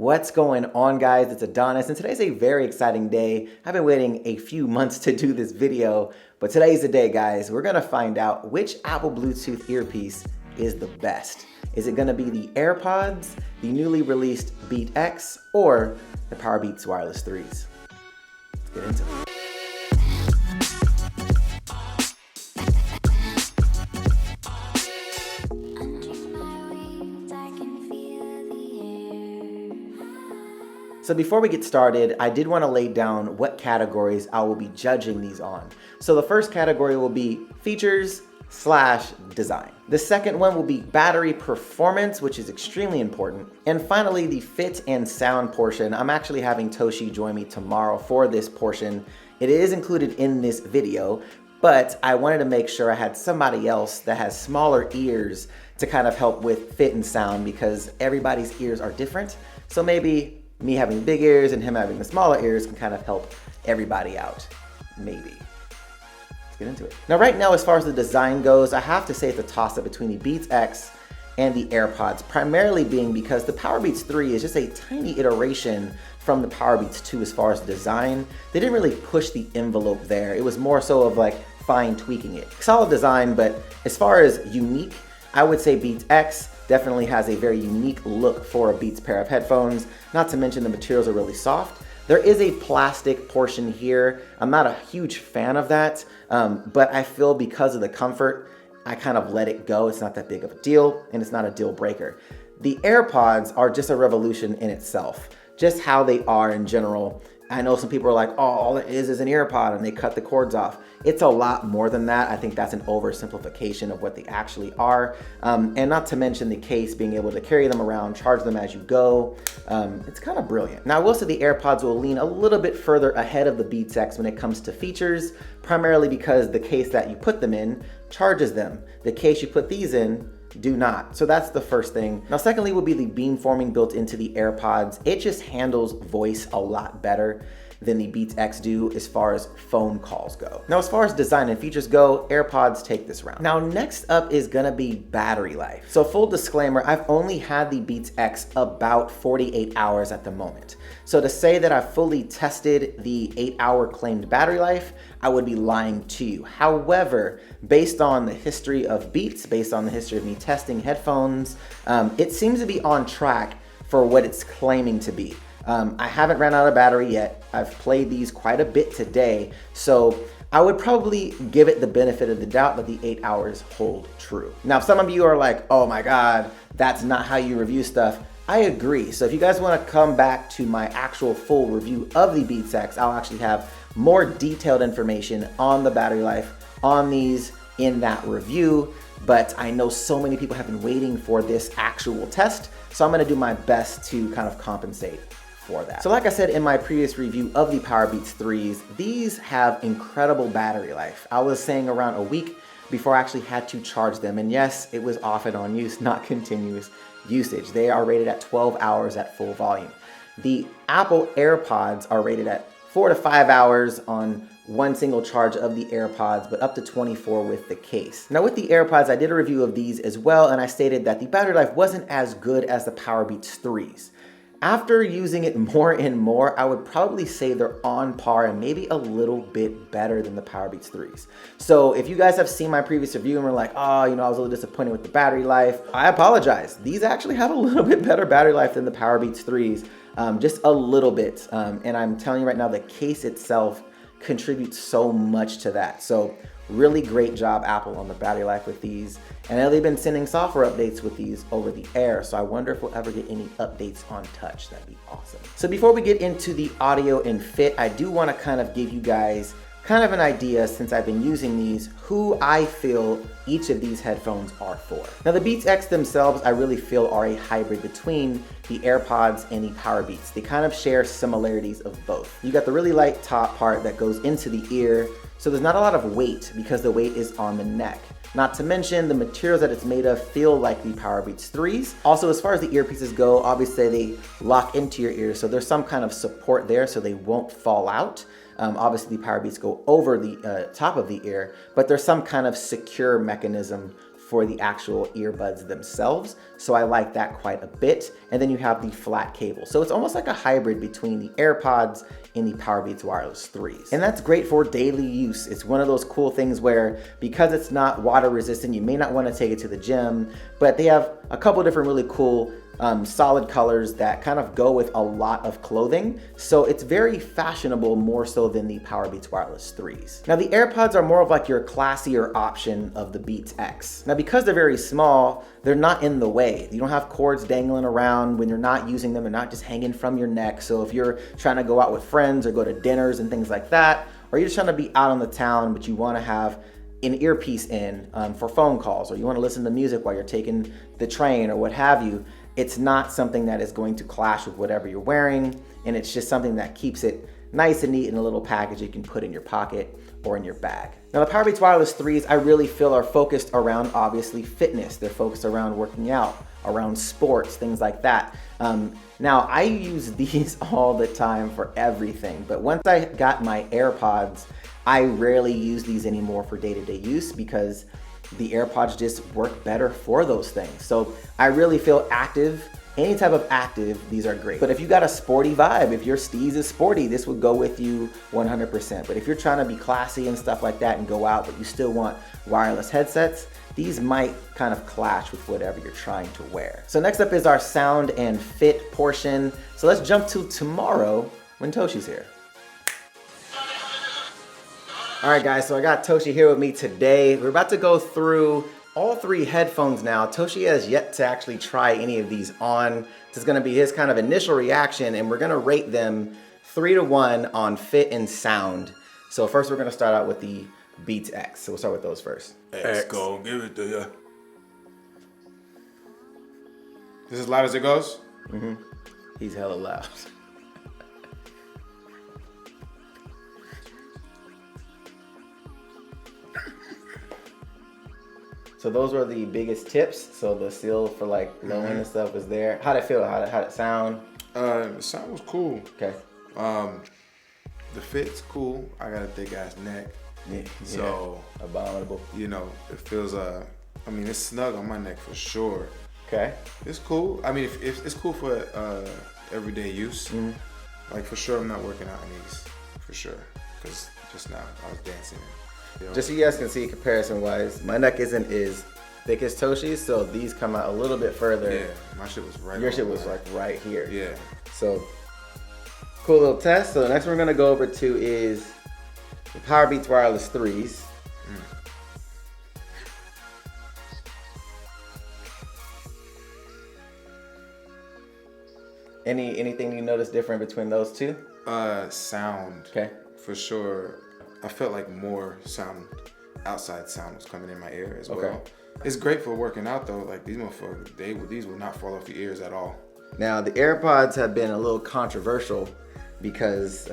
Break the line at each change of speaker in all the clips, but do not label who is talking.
What's going on, guys? It's Adonis, and today's a very exciting day. I've been waiting a few months to do this video, but today's the day, guys. We're gonna find out which Apple Bluetooth earpiece is the best. Is it gonna be the AirPods, the newly released Beats X, or the PowerBeats Wireless 3s? Let's get into it. So before we get started, I did want to lay down what categories I will be judging these on. So the first category will be features/design. The second one will be battery performance, which is extremely important. And finally, the fit and sound portion. I'm actually having Toshi join me tomorrow for this portion. It is included in this video, but I wanted to make sure I had somebody else that has smaller ears to kind of help with fit and sound, because everybody's ears are different. So maybe me having big ears and him having the smaller ears can kind of help everybody out, maybe. Let's get into it. Now, right now, as far as the design goes, I have to say it's a toss-up between the Beats X and the AirPods, primarily being because the PowerBeats 3 is just a tiny iteration from the PowerBeats 2 as far as design. They didn't really push the envelope there. It was more so of like fine tweaking it. Solid design, but as far as unique, I would say Beats X definitely has a very unique look for a Beats pair of headphones. Not to mention the materials are really soft. There is a plastic portion here. I'm not a huge fan of that, but I feel because of the comfort, I kind of let it go. It's not that big of a deal, and it's not a deal breaker. The AirPods are just a revolution in itself, just how they are in general. I know some people are like, oh, all it is an AirPod and they cut the cords off. It's a lot more than that. I think that's an oversimplification of what they actually are. And not to mention the case, being able to carry them around, charge them as you go. It's kind of brilliant. Now, I will say the AirPods will lean a little bit further ahead of the Beats X when it comes to features, primarily because the case that you put them in charges them. The case you put these in do not. So that's the first thing. Now, secondly will be the beamforming built into the AirPods. It just handles voice a lot better than the Beats X do as far as phone calls go. Now, as far as design and features go, AirPods take this round. Now, next up is gonna be battery life. So full disclaimer, I've only had the Beats X about 48 hours at the moment. So to say that I've fully tested the 8-hour claimed battery life, I would be lying to you. However, based on the history of Beats, based on the history of me testing headphones, it seems to be on track for what it's claiming to be. I haven't ran out of battery yet. I've played these quite a bit today, so I would probably give it the benefit of the doubt that the 8 hours hold true. Now, some of you are like, oh my God, that's not how you review stuff. I agree. So if you guys want to come back to my actual full review of the Beats X, I'll actually have more detailed information on the battery life on these in that review. But I know so many people have been waiting for this actual test, so I'm going to do my best to kind of compensate for that. So like I said in my previous review of the PowerBeats 3s, these have incredible battery life. I was saying around a week before I actually had to charge them. And yes, it was off and on use, not continuous usage. They are rated at 12 hours at full volume. The Apple AirPods are rated at 4 to 5 hours on one single charge of the AirPods, but up to 24 with the case. Now with the AirPods, I did a review of these as well, and I stated that the battery life wasn't as good as the PowerBeats 3s. After using it more and more, I would probably say they're on par and maybe a little bit better than the PowerBeats 3s. So if you guys have seen my previous review and were like, oh, you know, I was a little disappointed with the battery life, I apologize. These actually have a little bit better battery life than the PowerBeats 3s, just a little bit. And I'm telling you right now, the case itself contributes so much to that. So really great job, Apple, on the battery life with these. And I know they've been sending software updates with these over the air, so I wonder if we'll ever get any updates on touch. That'd be awesome. So before we get into the audio and fit, I do want to kind of give you guys kind of an idea, since I've been using these, who I feel each of these headphones are for. Now the Beats X themselves, I really feel are a hybrid between the AirPods and the PowerBeats. They kind of share similarities of both. You got the really light top part that goes into the ear, so there's not a lot of weight because the weight is on the neck. Not to mention the materials that it's made of feel like the PowerBeats 3s. Also, as far as the earpieces go, obviously they lock into your ears, so there's some kind of support there so they won't fall out. Obviously the PowerBeats go over the top of the ear, but there's some kind of secure mechanism for the actual earbuds themselves. So I like that quite a bit. And then you have the flat cable. So it's almost like a hybrid between the AirPods and the PowerBeats Wireless 3s. And that's great for daily use. It's one of those cool things where, because it's not water resistant, you may not want to take it to the gym, but they have a couple different really cool solid colors that kind of go with a lot of clothing. So it's very fashionable, more so than the PowerBeats Wireless 3s. Now the AirPods are more of like your classier option of the Beats X. Now because they're very small, they're not in the way. You don't have cords dangling around when you're not using them. They're not just hanging from your neck. So if you're trying to go out with friends or go to dinners and things like that, or you're just trying to be out on the town, but you want to have an earpiece in for phone calls, or you want to listen to music while you're taking the train or what have you, it's not something that is going to clash with whatever you're wearing, and it's just something that keeps it nice and neat in a little package you can put in your pocket or in your bag. Now the PowerBeats Wireless 3s I really feel are focused around obviously fitness. They're focused around working out, around sports, things like that. Now I use these all the time for everything, but once I got my AirPods, I rarely use these anymore for day-to-day use because the AirPods just work better for those things. So I really feel active. Any type of active, these are great. But if you got a sporty vibe, if your steez is sporty, this would go with you 100%. But if you're trying to be classy and stuff like that and go out, but you still want wireless headsets, these might kind of clash with whatever you're trying to wear. So next up is our sound and fit portion. So let's jump to tomorrow when Toshi's here. All right guys, so I got Toshi here with me today. We're about to go through all three headphones now. Toshi has yet to actually try any of these on. This is gonna be his kind of initial reaction, and we're gonna rate them 3 to 1 on fit and sound. So first we're gonna start out with the Beats X. So we'll start with those first.
X, go, give it to ya. This is as loud as it goes?
Mm-hmm. He's hella loud. So those were the biggest tips. So the seal for like low end and stuff was there. How'd it feel? How'd it sound?
The sound was cool.
Okay.
The fit's cool. I got a thick ass neck.
Yeah.
So
abominable.
You know, it feels I mean it's snug on my neck for sure.
Okay.
It's cool. I mean if it's cool for everyday use.
Mm-hmm.
Like for sure I'm not working out in these. For sure. Because just now I was dancing.
Just so you guys can see comparison wise, my neck isn't as thick as Toshi's, so these come out a little bit further.
Yeah, my shit was right.
Your shit was like right here.
Yeah.
So cool little test. So the next one we're gonna go over to is the PowerBeats Wireless 3s. Anything you notice different between those two?
Sound.
Okay.
For sure. I felt like more sound, outside sound was coming in my ear as well.
Okay.
It's great for working out though. Like these motherfuckers, these will not fall off your ears at all.
Now the AirPods have been a little controversial because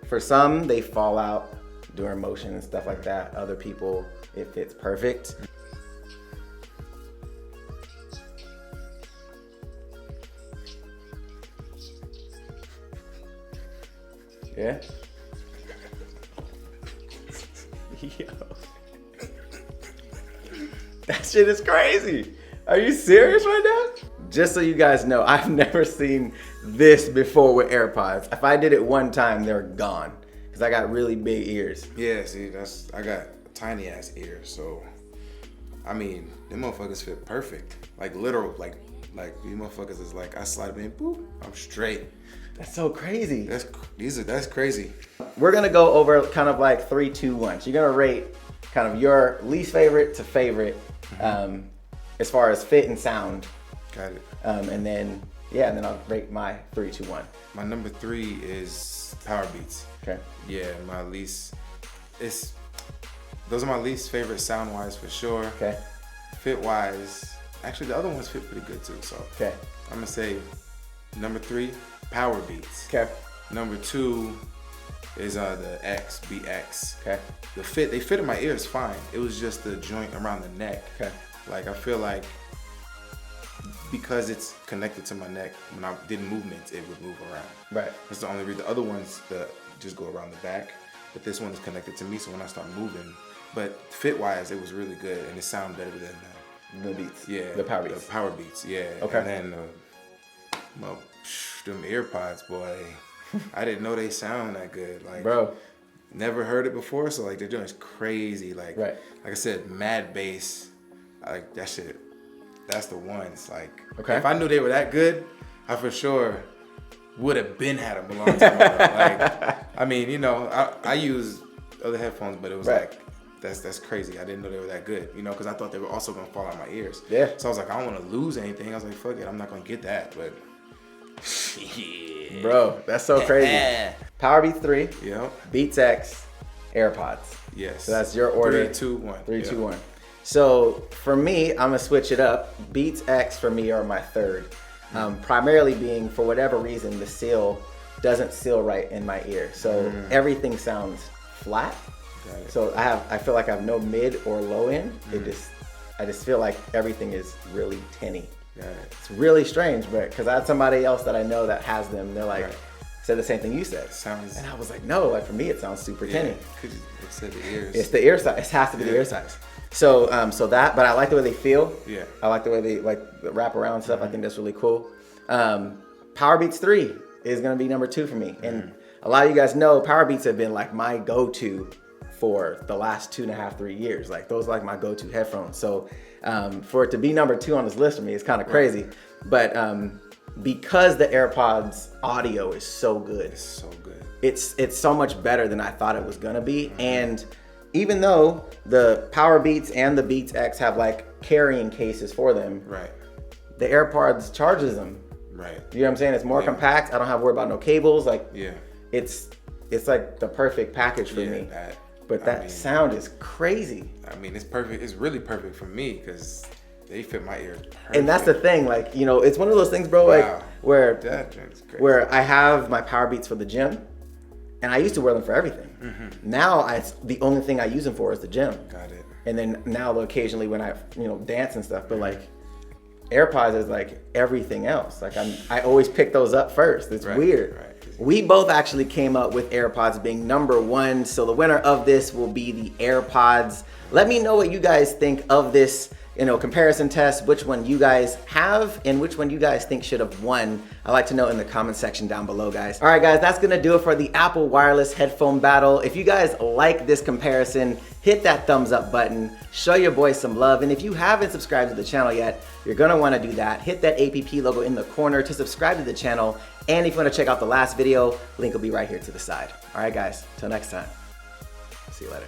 for some they fall out during motion and stuff like that. Other people, it fits perfect. Yeah. Yo. That shit is crazy. Are you serious right now? Just so you guys know, I've never seen this before with AirPods. If I did it one time, they're gone. Because I got really big ears.
Yeah, see, I got tiny ass ears, so I mean, them motherfuckers fit perfect. Like literal, like these motherfuckers is like I slide them in, boop, I'm straight.
That's so crazy.
That's crazy.
We're gonna go over kind of like 3, 2, 1. So you're gonna rate kind of your least favorite to favorite as far as fit and sound.
Got it.
And then I'll rate my 3, 2, 1.
My number 3 is PowerBeats.
Okay.
Yeah, those are my least favorite sound wise for sure.
Okay.
Fit wise, actually the other ones fit pretty good too. So
okay.
I'm gonna say number 3, PowerBeats.
Okay.
Number 2 is the BX.
Okay.
They fit in my ears fine. It was just the joint around the neck.
Okay.
Like I feel like because it's connected to my neck, when I did movements, it would move around.
Right.
That's the only reason. The other ones that just go around the back, but this one is connected to me, so when I start moving, but fit wise, it was really good and it sounded better than
The Beats.
Yeah.
The PowerBeats.
The PowerBeats, yeah.
Okay.
And then them AirPods, boy. I didn't know they sound that good. Like,
bro.
Never heard it before, so like they're doing crazy. Like,
right.
Like I said, mad bass. Like that shit. That's the ones. Like,
okay.
If I knew they were that good, I for sure would have been had them a long time ago. Like, I mean, you know, I use other headphones, but it was
right.
like that's crazy. I didn't know they were that good, you know, because I thought they were also gonna fall out my ears.
Yeah.
So I was like, I don't want to lose anything. I was like, fuck it, I'm not gonna get that. But
yeah. Bro, that's so crazy. PowerBeats 3.
Yep.
Beats X. AirPods.
Yes.
So that's your order.
3, 2, 1.
3, 2, 1. So for me, I'm gonna switch it up. Beats X for me are my third. Primarily being, for whatever reason, the seal doesn't seal right in my ear. So everything sounds flat. So I feel like I have no mid or low end. I just feel like everything is really tinny. It's really strange, but because I had somebody else that I know that has them, and they're like, said the same thing you said. And I was like, no, like for me it sounds super tinny.
Because it said the ears.
It's the ear size. It has to be the ear size. So but I like the way they feel.
Yeah.
I like the way they like the wrap around stuff. I think that's really cool. PowerBeats 3 is gonna be number 2 for me. And a lot of you guys know PowerBeats have been like my go-to for the last 2.5, 3 years. Like those are like my go-to headphones. So for it to be number 2 on this list for me is kind of crazy. But because the AirPods audio is so good.
It's so good.
It's so much better than I thought it was gonna be. And even though the PowerBeats and the Beats X have like carrying cases for them,
right?
The AirPods charges them.
Right.
You know what I'm saying? It's more compact. I don't have to worry about no cables. Like, it's like the perfect package for me. But that sound is crazy.
I mean, it's perfect. It's really perfect for me because they fit my ears perfect.
And that's the thing. Like, you know, it's one of those things, bro. Like where I have my PowerBeats for the gym, and I used to wear them for everything. Now the only thing I use them for is the gym.
Got it.
And then now occasionally when I dance and stuff, but like AirPods is like everything else. Like I always pick those up first. It's weird. Right. We both actually came up with AirPods being number 1. So the winner of this will be the AirPods. Let me know what you guys think of this, comparison test, which one you guys have and which one you guys think should have won. I'd like to know in the comment section down below, guys. All right, guys, that's gonna do it for the Apple wireless headphone battle. If you guys like this comparison, hit that thumbs up button, show your boy some love, and if you haven't subscribed to the channel yet, you're gonna wanna do that. Hit that APP logo in the corner to subscribe to the channel, and if you wanna check out the last video, link will be right here to the side. All right, guys, till next time, see you later.